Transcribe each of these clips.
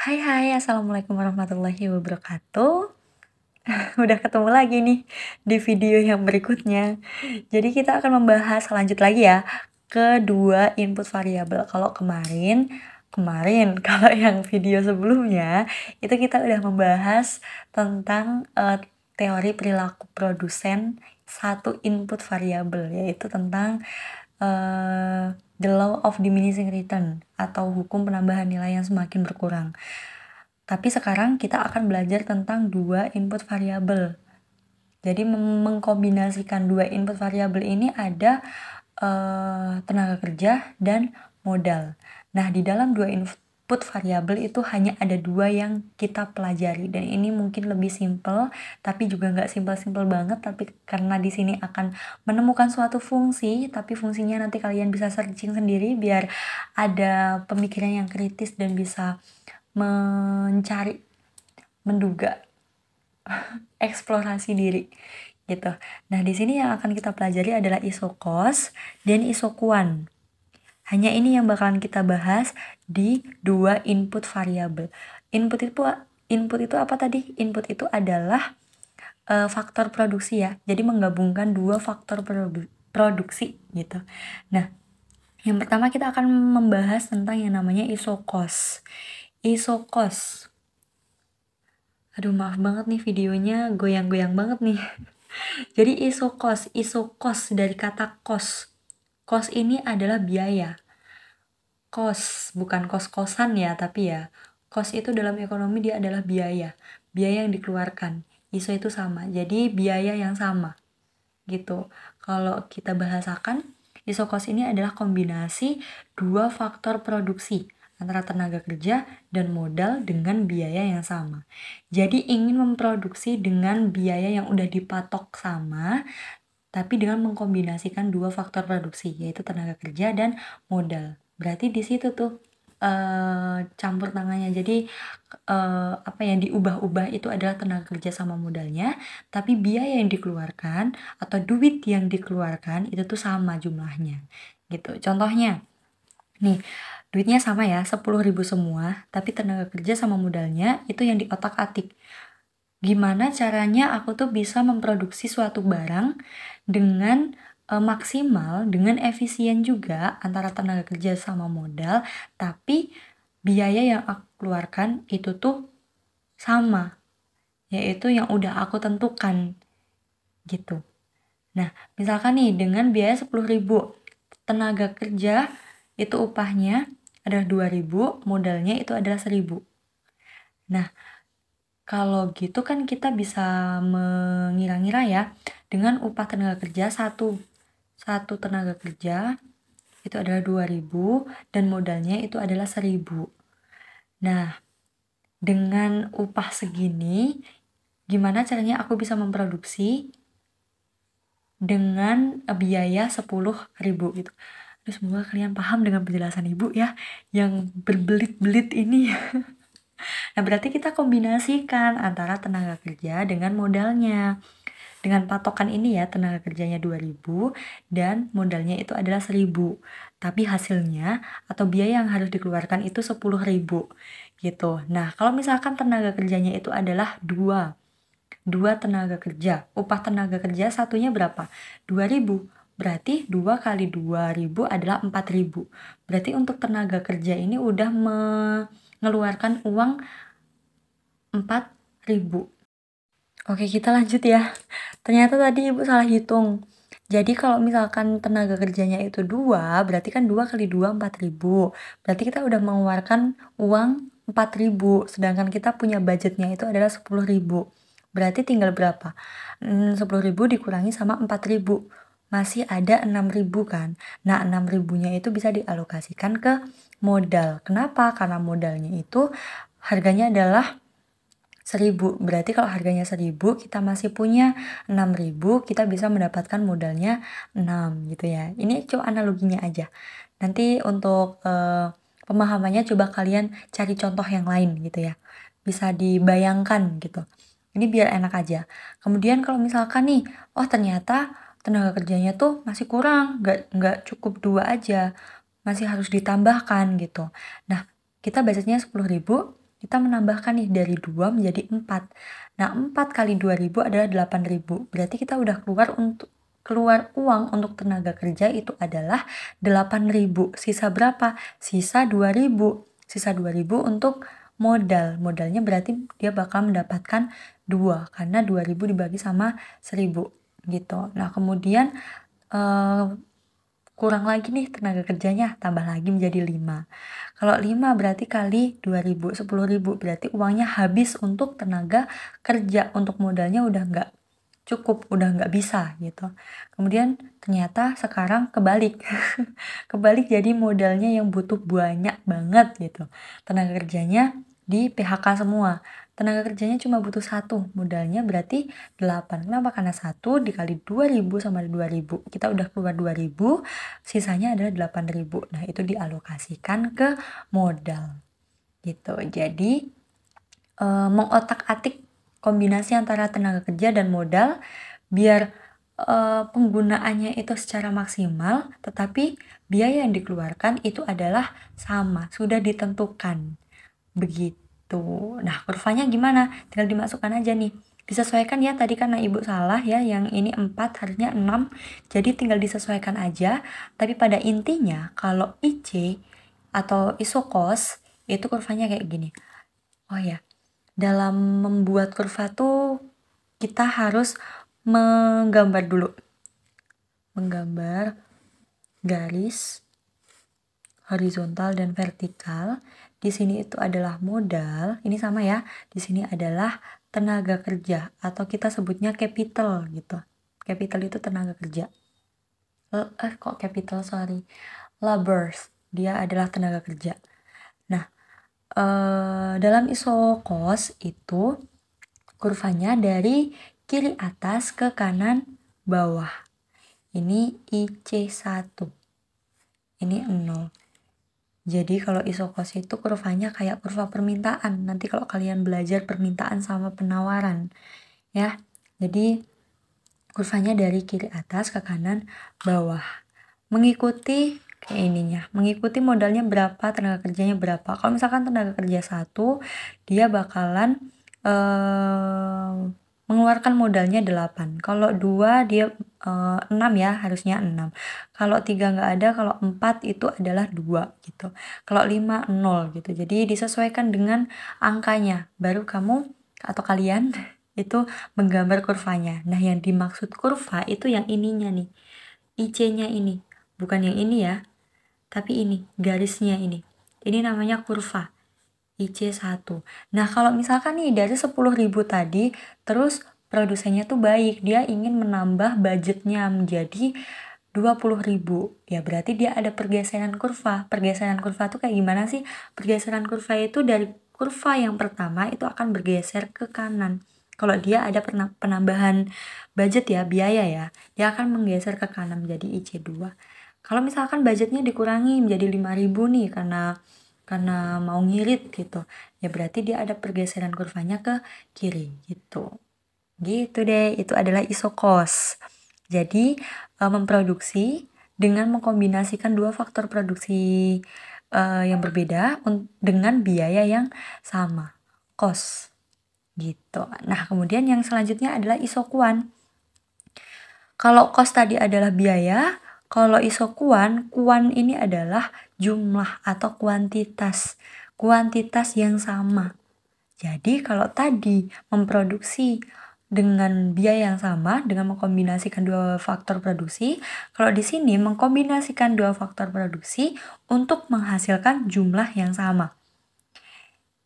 Hai hai, assalamualaikum warahmatullahi wabarakatuh. Udah ketemu lagi nih di video yang berikutnya. Jadi kita akan membahas lanjut lagi ya ke dua input variabel. Kalau kemarin, kalau yang video sebelumnya itu kita udah membahas tentang teori perilaku produsen satu input variabel, yaitu tentang the law of diminishing return atau hukum penambahan nilai yang semakin berkurang. Tapi sekarang kita akan belajar tentang dua input variabel. Jadi mengkombinasikan dua input variabel ini ada tenaga kerja dan modal. Nah, di dalam dua input variabel itu hanya ada dua yang kita pelajari, dan ini mungkin lebih simple, tapi juga nggak simple-simple banget. Tapi karena di sini akan menemukan suatu fungsi, tapi fungsinya nanti kalian bisa searching sendiri biar ada pemikiran yang kritis dan bisa mencari, menduga, eksplorasi diri gitu. Nah, di sini yang akan kita pelajari adalah isokos dan isokuan. Hanya ini yang bakalan kita bahas di dua input variabel. Input itu apa tadi? Input itu adalah faktor produksi ya. Jadi menggabungkan dua faktor produksi gitu. Nah, yang pertama kita akan membahas tentang yang namanya isokos. Isokos. Aduh, maaf banget nih videonya goyang-goyang banget nih. Jadi isokos dari kata kos. Kos ini adalah biaya. Kos, bukan kos-kosan ya, tapi ya. Kos itu dalam ekonomi dia adalah biaya. Biaya yang dikeluarkan. Iso itu sama. Jadi biaya yang sama. Gitu. Kalau kita bahasakan, isokos ini adalah kombinasi dua faktor produksi antara tenaga kerja dan modal dengan biaya yang sama. Jadi ingin memproduksi dengan biaya yang udah dipatok sama, tapi dengan mengkombinasikan dua faktor produksi, yaitu tenaga kerja dan modal. Berarti di situ tuh campur tangannya. Jadi apa yang diubah-ubah itu adalah tenaga kerja sama modalnya, tapi biaya yang dikeluarkan atau duit yang dikeluarkan itu tuh sama jumlahnya gitu. Contohnya nih, duitnya sama ya, 10.000 semua, tapi tenaga kerja sama modalnya itu yang diotak-atik. Gimana caranya aku tuh bisa memproduksi suatu barang dengan maksimal, dengan efisien juga antara tenaga kerja sama modal, tapi biaya yang aku keluarkan itu tuh sama, yaitu yang udah aku tentukan gitu. Nah, misalkan nih dengan biaya 10.000, tenaga kerja itu upahnya adalah 2.000, modalnya itu adalah 1.000. Nah, kalau gitu kan kita bisa mengira-ngira ya, dengan upah tenaga kerja satu tenaga kerja itu adalah 2.000 dan modalnya itu adalah 1.000. Nah, dengan upah segini, gimana caranya aku bisa memproduksi dengan biaya 10.000 gitu. Terus semoga kalian paham dengan penjelasan ibu ya, yang berbelit-belit ini. Nah, berarti kita kombinasikan antara tenaga kerja dengan modalnya. Dengan patokan ini ya, tenaga kerjanya 2.000 dan modalnya itu adalah 1.000. Tapi hasilnya atau biaya yang harus dikeluarkan itu 10.000 gitu. Nah, kalau misalkan tenaga kerjanya itu adalah 2 tenaga kerja. Upah tenaga kerja satunya berapa? 2.000. Berarti 2 kali 2.000 adalah 4.000. Berarti untuk tenaga kerja ini udah mengeluarkan uang 4.000. Oke, kita lanjut ya. Ternyata tadi ibu salah hitung. Jadi kalau misalkan tenaga kerjanya itu 2, berarti kan 2 kali 2 4.000. Berarti kita udah mengeluarkan uang 4.000, sedangkan kita punya budgetnya itu adalah 10.000. Berarti tinggal berapa? 10.000 dikurangi sama 4.000. Masih ada 6.000 kan? Nah, 6.000-nya itu bisa dialokasikan ke modal. Kenapa? Karena modalnya itu harganya adalah 1.000. Berarti kalau harganya 1.000, kita masih punya 6.000, kita bisa mendapatkan modalnya 6 gitu ya. Ini cuma analoginya aja. Nanti untuk pemahamannya coba kalian cari contoh yang lain gitu ya. Bisa dibayangkan gitu. Ini biar enak aja. Kemudian kalau misalkan nih, oh ternyata tenaga kerjanya tuh masih kurang, nggak cukup 2 aja. Masih harus ditambahkan gitu. Nah, kita budgetnya 10.000, kita menambahkan nih dari 2 menjadi 4. Nah, 4 kali 2.000 adalah 8.000. Berarti kita udah keluar uang untuk tenaga kerja itu adalah 8.000. Sisa berapa? Sisa 2.000. Sisa 2.000 untuk modal. Modalnya berarti dia bakal mendapatkan 2 karena 2.000 dibagi sama 1.000 gitu. Nah, kemudian kurang lagi nih tenaga kerjanya, tambah lagi menjadi 5. Kalau 5 berarti kali 2.000, 10.000. Berarti uangnya habis untuk tenaga kerja, untuk modalnya udah nggak cukup, udah nggak bisa gitu. Kemudian ternyata sekarang kebalik. Kebalik, jadi modalnya yang butuh banyak banget gitu. Tenaga kerjanya di PHK semua. Tenaga kerjanya cuma butuh 1, modalnya berarti 8. Kenapa? Karena 1 dikali 2.000 sama 2.000. Kita udah keluar 2.000, sisanya adalah 8.000. Nah, itu dialokasikan ke modal gitu. Jadi mengotak-atik kombinasi antara tenaga kerja dan modal biar penggunaannya itu secara maksimal, tetapi biaya yang dikeluarkan itu adalah sama, sudah ditentukan. Begitu. Nah, kurvanya gimana? Tinggal dimasukkan aja nih. Disesuaikan ya, tadi karena ibu salah ya, yang ini 4 harusnya 6. Jadi tinggal disesuaikan aja. Tapi pada intinya kalau IC atau isokos itu kurvanya kayak gini. Oh ya, dalam membuat kurva tuh kita harus menggambar dulu. Menggambar garis horizontal dan vertikal. Di sini itu adalah modal, ini sama ya. Di sini adalah tenaga kerja atau kita sebutnya capital gitu. Capital itu tenaga kerja. Kok capital, sorry. Laborers, dia adalah tenaga kerja. Nah, dalam isokos itu kurvanya dari kiri atas ke kanan bawah. Ini IC1. Ini 0. Jadi kalau isokos itu kurvanya kayak kurva permintaan. Nanti kalau kalian belajar permintaan sama penawaran ya. Jadi kurvanya dari kiri atas ke kanan bawah. Mengikuti kayak ininya. Mengikuti modalnya berapa, tenaga kerjanya berapa. Kalau misalkan tenaga kerja 1, dia bakalan mengeluarkan modalnya 8. Kalau 2 dia 6 ya, harusnya 6. Kalau 3 nggak ada, kalau 4 itu adalah 2 gitu. Kalau 5 0 gitu. Jadi disesuaikan dengan angkanya. Baru kamu atau kalian itu menggambar kurvanya. Nah, yang dimaksud kurva itu yang ininya nih. IC-nya ini. Bukan yang ini ya. Tapi ini, garisnya ini. Ini namanya kurva. IC1. Nah, kalau misalkan nih dari 10.000 tadi, terus produsennya tuh baik, dia ingin menambah budgetnya menjadi 20.000. Ya berarti dia ada pergeseran kurva. Pergeseran kurva tuh kayak gimana sih? Pergeseran kurva itu dari kurva yang pertama itu akan bergeser ke kanan. Kalau dia ada penambahan budget ya, biaya ya, dia akan menggeser ke kanan menjadi IC2. Kalau misalkan budgetnya dikurangi menjadi 5.000 nih karena mau ngirit gitu, ya berarti dia ada pergeseran kurvanya ke kiri gitu. Gitu deh, itu adalah isokos. Jadi memproduksi dengan mengkombinasikan dua faktor produksi yang berbeda dengan biaya yang sama, kos gitu. Nah, kemudian yang selanjutnya adalah isokuan. Kalau kos tadi adalah biaya, kalau isokuan, kuan ini adalah jumlah atau kuantitas. Kuantitas yang sama. Jadi kalau tadi memproduksi dengan biaya yang sama dengan mengkombinasikan dua faktor produksi, kalau di sini mengkombinasikan dua faktor produksi untuk menghasilkan jumlah yang sama.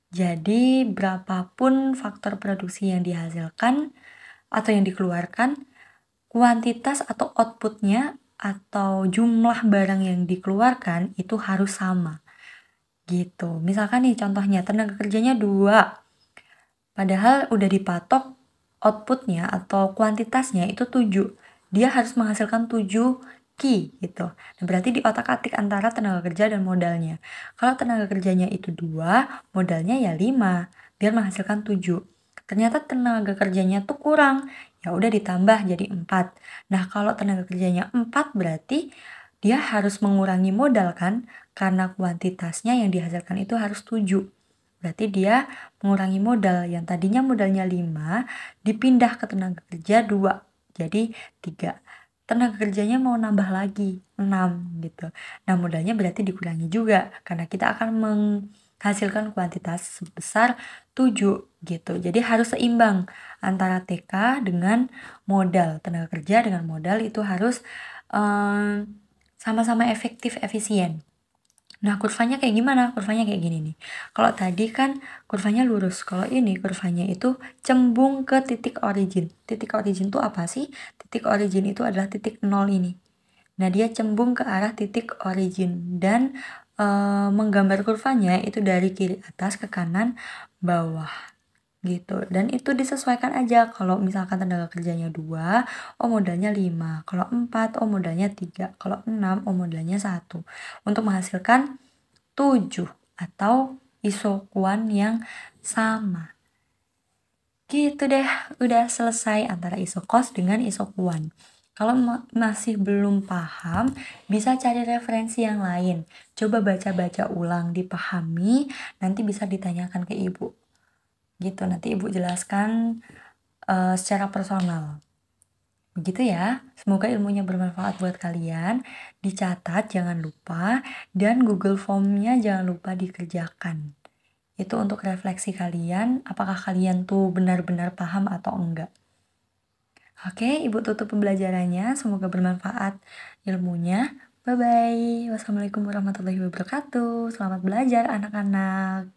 Jadi berapapun faktor produksi yang dihasilkan atau yang dikeluarkan, kuantitas atau outputnya atau jumlah barang yang dikeluarkan itu harus sama gitu. Misalkan nih contohnya tenaga kerjanya 2, padahal udah dipatok outputnya atau kuantitasnya itu 7. Dia harus menghasilkan 7 ki gitu. Nah, berarti di otak-atik antara tenaga kerja dan modalnya. Kalau tenaga kerjanya itu 2, modalnya ya 5 biar menghasilkan 7. Ternyata tenaga kerjanya tuh kurang, ya udah ditambah jadi 4. Nah, kalau tenaga kerjanya 4 berarti dia harus mengurangi modal kan, karena kuantitasnya yang dihasilkan itu harus 7. Berarti dia mengurangi modal. Yang tadinya modalnya 5, dipindah ke tenaga kerja 2, jadi 3. Tenaga kerjanya mau nambah lagi 6 gitu. Nah, modalnya berarti dikurangi juga karena kita akan menghasilkan kuantitas sebesar 7 gitu. Jadi harus seimbang antara TK dengan modal. Tenaga kerja dengan modal itu harus sama-sama efektif, efisien. Nah, kurvanya kayak gimana? Kurvanya kayak gini nih. Kalau tadi kan kurvanya lurus. Kalau ini kurvanya itu cembung ke titik origin. Titik origin itu apa sih? Titik origin itu adalah titik 0 ini. Nah, dia cembung ke arah titik origin. Dan menggambar kurvanya itu dari kiri atas ke kanan bawah. Gitu. Dan itu disesuaikan aja. Kalau misalkan tenaga kerjanya 2, oh modalnya 5. Kalau 4, oh modalnya 3. Kalau 6, oh modalnya 1. Untuk menghasilkan 7 atau isokuan yang sama. Gitu deh, udah selesai antara isokos dengan isokuan. Kalau masih belum paham, bisa cari referensi yang lain. Coba baca-baca ulang, dipahami, nanti bisa ditanyakan ke ibu. Gitu, nanti ibu jelaskan secara personal. Begitu ya, semoga ilmunya bermanfaat buat kalian. Dicatat jangan lupa, dan Google Form-nya jangan lupa dikerjakan. Itu untuk refleksi kalian, apakah kalian tuh benar-benar paham atau enggak. Oke, ibu tutup pembelajarannya, semoga bermanfaat ilmunya. Bye-bye. Wassalamualaikum warahmatullahi wabarakatuh. Selamat belajar anak-anak.